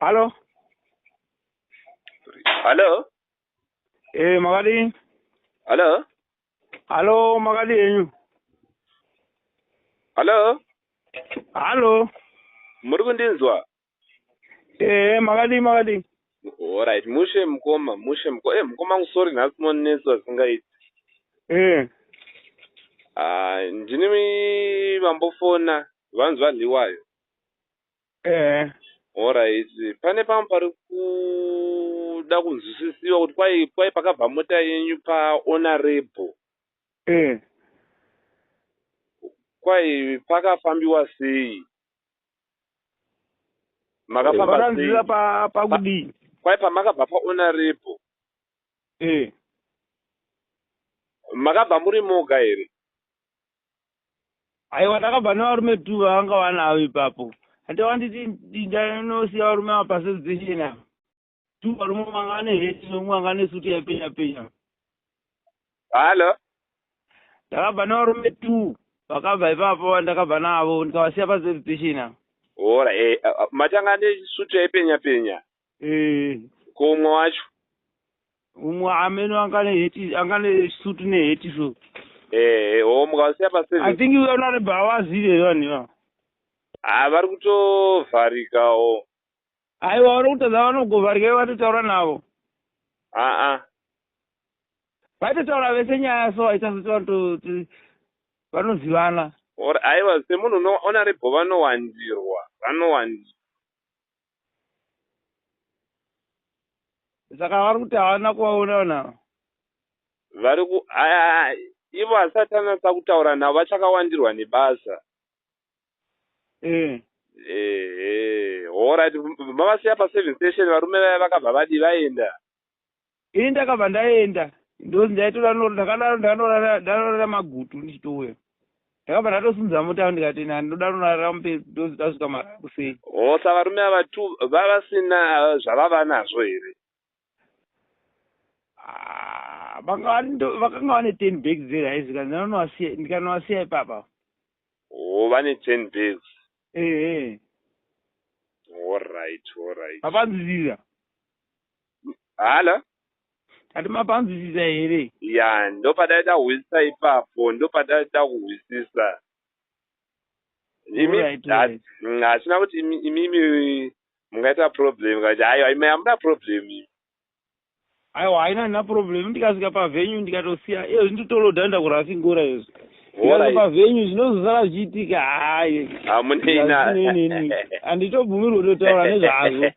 Halo? Halo? Makadi? Halo? Halo, makadi yenyu? Halo? Halo? Muri kundinzwa? Makadi. Alright, mushe mukoma. Mukoma ngusori nhasi monetswa singaiti. Ndini vambofona vanhu vadliwayo. Alright, pane pamwe pari kuda kunzwisisiwa kuti kwai pakabva mota yenyu pahonorable. Kwai pakafambiwa sei? Makafamba sei? Pakudi. Kwai pamakabva pahonorable. Makabva muri moga here? Aiwa, takabva nevarume 2 vanga vanavo ipapo. Hati wanditi ndanosiya varume ava pasezesheni apa. 2 varume vangane heti nomwe vangane suti yapenya. Halo? Takabva nevarume 2 vakabva ipapo vandakabva navo ndikavasiya pasezesheni apa. Ora, matanga nesuti yaipenya. Komwe wacho? Umwe ameno angane suti neheti so. Mukavasiya pasezesheni. I think honorable havazire vanhu. Vari kutovharikawo. Aiwa, vari kutadza vanogovharika vatotaura navo. Vaitotaura vese nyaya so haita soti vanozivana. Aiwa, semunhu honorable vanowandirwa. Saka vari kuti havana kuvaona vanhu. Ivo hasati anatsa kutaura navo vachakawandirwa nebasa. Alright, mavasiya pa7 station varume vaya vakabva vadi vaenda. Ini ndakabva ndaenda. Ndozi ndaitora ndanorara magutu ndichitouya. Ndakabva ndatosunza mota ndikati ndoda kunorara mupe ndozi ndasvika Mararo sei. Saka varume ava 2 vavasina zvavava nazvo here? Vakanga vane 10 bags zerice kana ndikanovasiya ipapa. Vane 10 bags. Alright. Mapanzwisisa? Hala? Ati mapanzwisisa here? Ya, ndopadaida kuhwisisa ipapo, ndopadaida kuhwisisa. Hachina kuti imimi mungaita problem kachi aiwa ime hamuna problem. Aiwa, haina problem. Ndikasvika pavenue ndikatosiya iyo nditolodhanda kurafingura izvo. Ndikasvika pavenue zvinozosara zvichiitika handitobvumirwi kutotaura nezvazvo.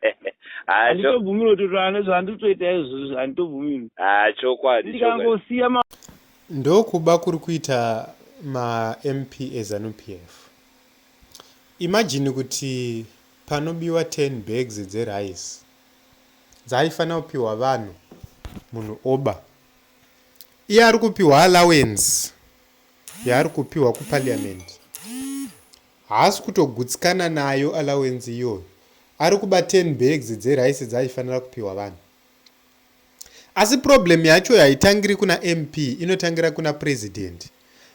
Handitobvumirwi kutotaura nezvo handitoita izvozvo handitobvumirwi. Chokwadi. Ndikangosiya ndokuba kuri kuita ma-MP eZANU-PF. Imagine kuti panobiwa 10 bags dzerice dzaifanira kupiwa vanhu munhu oba. Iye ari kupiwa allowance yaari kupiwa kuparliament. Haasi kutogutsikana nayo allowance iyoyo. Ari kuba 10 bags dzerice dzaifanira kupiwa vanhu. Asi problem yacho haitangiri kuna MP, inotangira kuna president.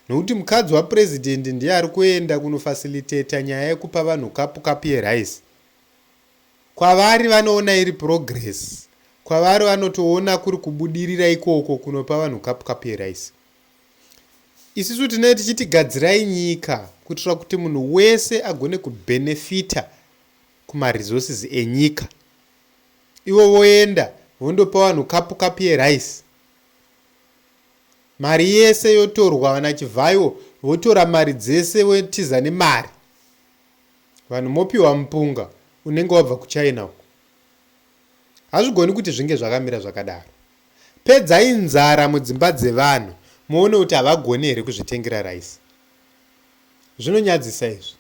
Nokuti mukadzi wapresident ndiye ari kuenda kunofacilitata nyaya yekupa vanhu kapu yerice. Kwavari vanoona iri progress. Kwavari vanotoona kuri kubudirira ikoko kunopa vanhu kapu yerice. Isusu tinenge tichiti gadzirai nyika kuitira kuti munhu wese agone kubenefita kumaresources enyika. Ivo voenda vondopa vanhu kapu yerice. Mari yese yotorwa vana chivhayo votora mari dzese votiza nemari. Vanhu mopiwa mupunga unenge wabva kuChina uko. Hazvigoni kuti zvinge zvakamira zvakadaro. Pedzai nzara mudzimba dzevanhu muone kuti havagoni here kuzvitengera rice. Zvinonyadzisa izvi.